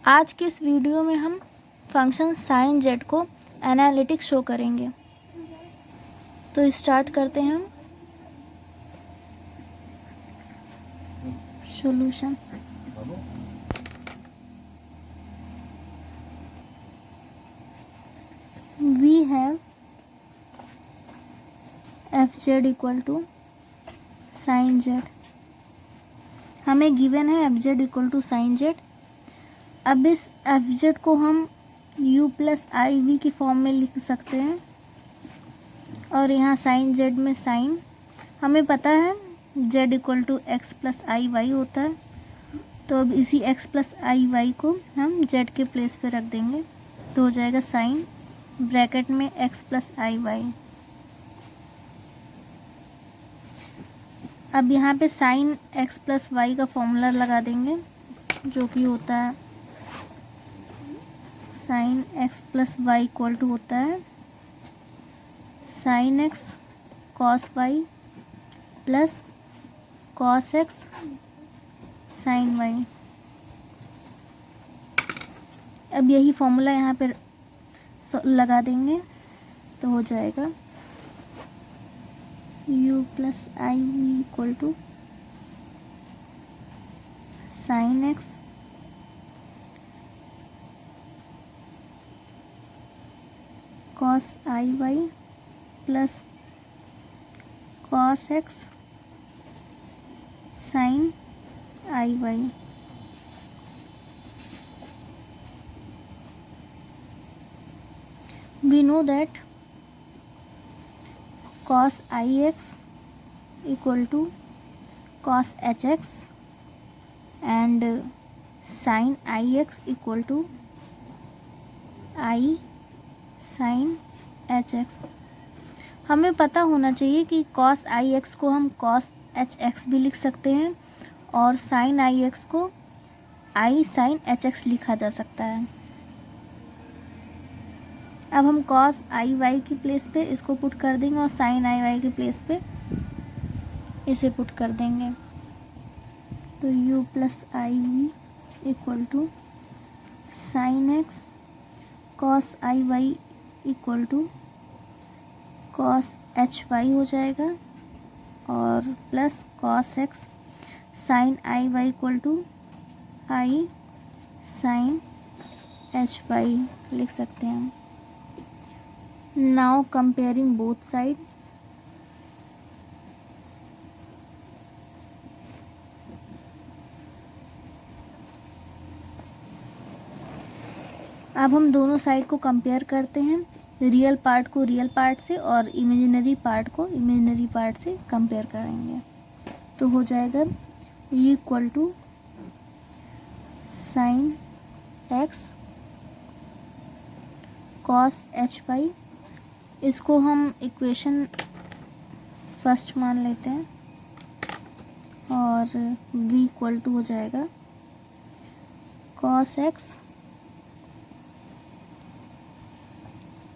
आज के इस वीडियो में हम फंक्शन साइन जेड को एनालिटिक शो करेंगे। तो स्टार्ट करते हैं हम solution. We have f z equal to sine z. हमें गिवन है f z equal to sine z. अब इस एफ जेड को हम u प्लस आई वी की फॉर्म में लिख सकते हैं और यहाँ साइन जेड में साइन हमें पता है z equal to x plus i y होता है। तो अब इसी x प्लस आई वाई को हम z के प्लेस पे रख देंगे तो हो जाएगा साइन ब्रैकेट में x प्लस आई वाई। अब यहाँ पे साइन x प्लस वाई का फॉर्मूला लगा देंगे जो कि होता है sine x plus y equal to होता है sine x cos y plus cos x sine y. अब यही फॉर्मूला यहाँ पे लगा देंगे तो हो जाएगा u plus i v equal to sine x cos i y plus cos x sine i y. We know that cos ix equal to cos hx and sin ix equal to I sin hx। हमें पता होना चाहिए कि cos ix को हम cos hx भी लिख सकते हैं और sin ix को I sin hx लिखा जा सकता है। अब हम cos आई वाई की प्लेस पे इसको पुट कर देंगे और sin आई वाई की प्लेस पे इसे पुट कर देंगे तो u plus i v equal to sine x cos i y equal to cos h y हो जाएगा और plus cos x sine i y equal to i sine h y लिख सकते हैं हम। Now comparing both side, अब हम दोनों साइड को कंपेयर करते हैं, रियल पार्ट को रियल पार्ट से और इमेजिनरी पार्ट को इमेजिनरी पार्ट से कंपेयर करेंगे तो हो जाएगा u equal to sine x cos h y. इसको हम इक्वेशन फर्स्ट मान लेते हैं और v इक्वल टू हो जाएगा cos x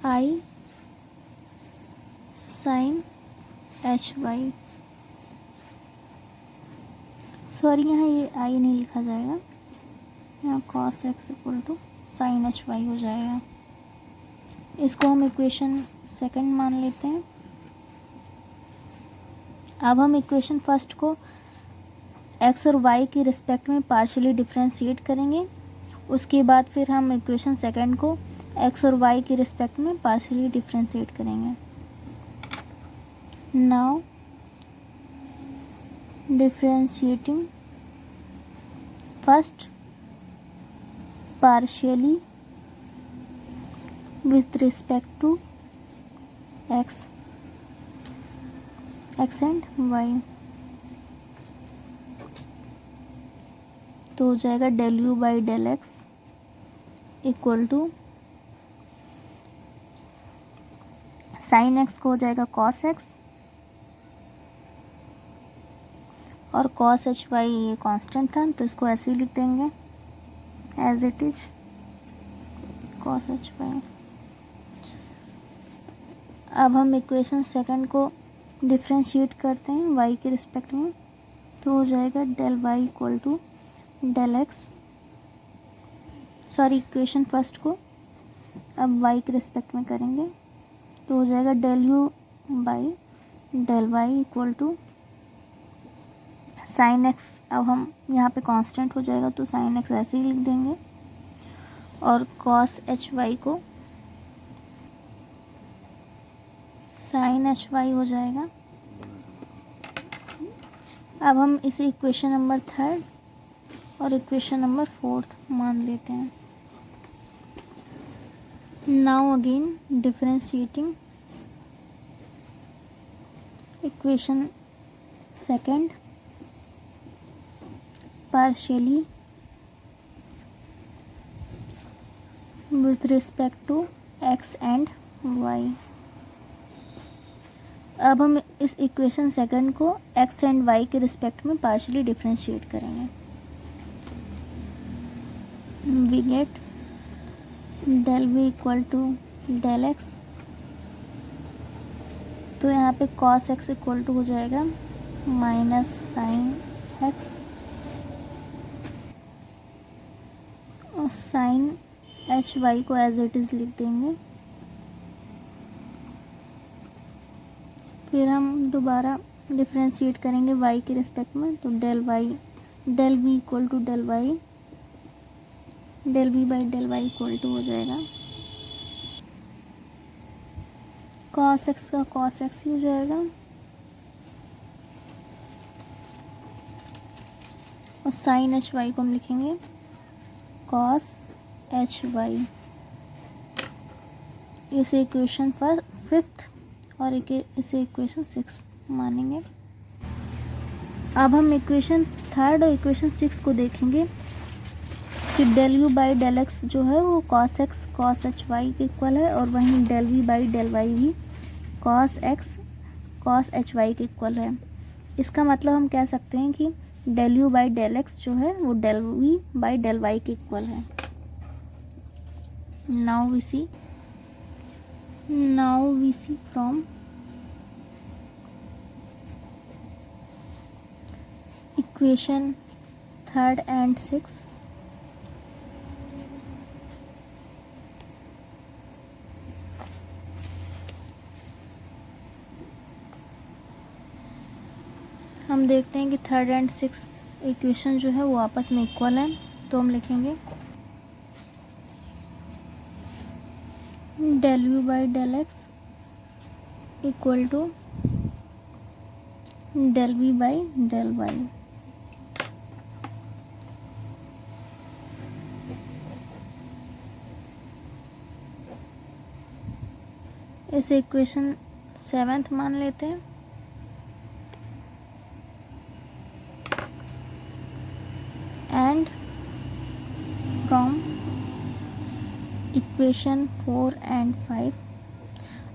i sin h y. Sorry यहाँ ये i नहीं लिखा जाएगा, यहाँ cos x equal to sine h y हो जाएगा। इसको हम इक्वेशन सेकंड मान लेते हैं। अब हम इक्वेशन फर्स्ट को x और y के रिस्पेक्ट में पार्शियली डिफरेंशिएट करेंगे। उसके बाद फिर हम इक्वेशन सेकंड को x और y के रिस्पेक्ट में पार्शियली डिफरेंशिएट करेंगे। Now differentiating first partially with respect to x and y तो हो जाएगा del u by del x equal to sine x को हो जाएगा कॉस एक्स और कॉस एच वाई ये कांस्टेंट था तो इसको ऐसे ही लिख देंगे as it is cos h y. अब हम इक्वेशन सेकंड को डिफरेंशिएट करते हैं y के रिस्पेक्ट में तो हो जाएगा del y equal to del x sorry equation first को अब y के रिस्पेक्ट में करेंगे तो हो जाएगा del u by del y equal to sine x. अब हम यहाँ पे कांस्टेंट हो जाएगा तो साइन एक्स ऐसे ही लिख देंगे और कॉस एच वाई को साइन एच वाई हो जाएगा। अब हम इसे इक्वेशन नंबर 3 और इक्वेशन नंबर 4 मान लेते हैं। Now again differentiating equation second partially with respect to x and y। अब हम इस इक्वेशन सेकंड को x एंड y के रिस्पेक्ट में पार्शियली डिफरेंशिएट करेंगे। We get del v equal to del x, तो यहाँ पे cos x इक्वल टू हो जाएगा माइनस साइन x और साइन एच वाई को एज इट इज़ लिख देंगे। फिर हम दोबारा डिफरेंशिएट करेंगे y के रिस्पेक्ट में, तो del v equal to del v by del y equal to हो जाएगा cos x का cos x ही हो जाएगा और साइन एच वाई को हम लिखेंगे cos एच वाई। इसे इक्वेशन पर 5th और इसे इक्वेशन 6 मानेंगे। अब हम इक्वेशन 3 और इक्वेशन 6 को देखेंगे कि del u by del x जो है वो cos x cos h y के इक्वल है और वहीं del v by del y भी cos x cos h y के इक्वल है। इसका मतलब हम कह सकते हैं कि del u by del x जो है वो del v by del y के इक्वल है। Now we see from equation 3 and 6 हम देखते हैं कि 3 and 6 इक्वेशन जो है वो आपस में इक्वल है, तो हम लिखेंगे del u by del x equal to del v by del y. इसे इक्वेशन 7 मान लेते हैं। एंड फ्रॉम इक्वेशन 4 and 5,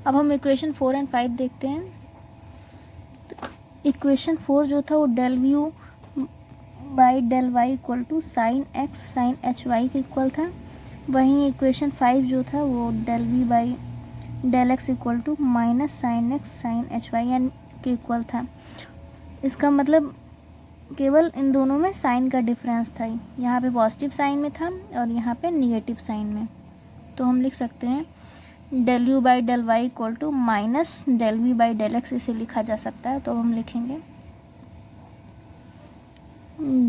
अब हम इक्वेशन 4 and 5 देखते हैं। तो इक्वेशन 4 जो था वो del u by del y equal to sine x sine h y के इक्वल था। वहीं इक्वेशन 5 जो था वो del v by del x equal to minus sine x sine h y के इक्वल था। इसका मतलब केवल इन दोनों में साइन का डिफरेंस था, यहाँ पे पॉजिटिव साइन में था और यहाँ पे निगेटिव साइन में। तो हम लिख सकते हैं del u by del y equal to minus del v by del x, इसे लिखा जा सकता है। तो हम लिखेंगे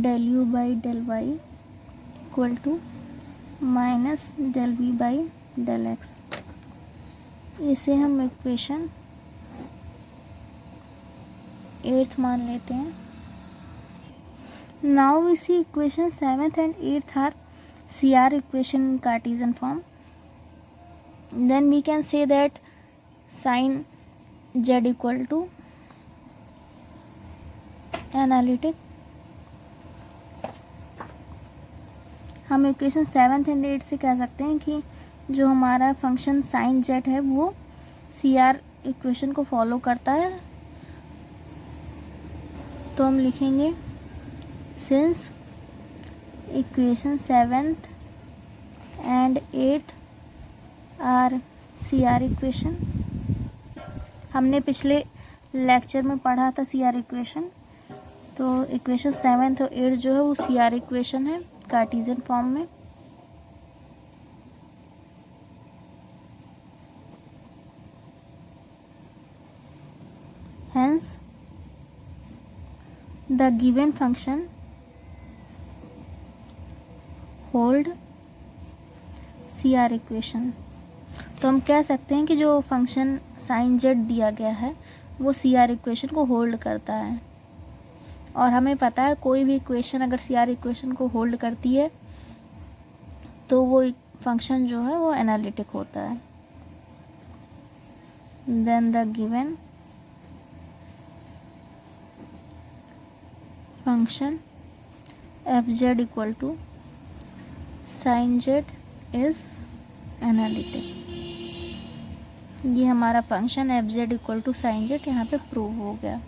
del u by del y equal to minus del v by del x. इसे हम इक्वेशन 8 मान लेते हैं। Now we see equation 7th and 8th are CR equation in Cartesian form. Then we can say that sin z equal to analytic. हम equation 7th and 8th से कह सकते हैं कि जो हमारा फंक्शन साइन जेड है वो CR इक्वेशन को फॉलो करता है। तो हम लिखेंगे since equation 7th and 8th are CR equation. हमने पिछले लेक्चर में पढ़ा था CR इक्वेशन, तो इक्वेशन 7th और 8th जो है वो CR इक्वेशन है कार्टेशियन फॉर्म में। The given function hold CR equation. तो हम कह सकते हैं कि जो फंक्शन साइन जेड दिया गया है वो CR इक्वेशन को होल्ड करता है, और हमें पता है कोई भी इक्वेशन अगर CR इक्वेशन को होल्ड करती है तो वो फंक्शन जो है वो एनालिटिक होता है। Then the given function fz equal to sine z is analytic. ये हमारा function fz equal to sine z यहाँ पे प्रूव हो गया।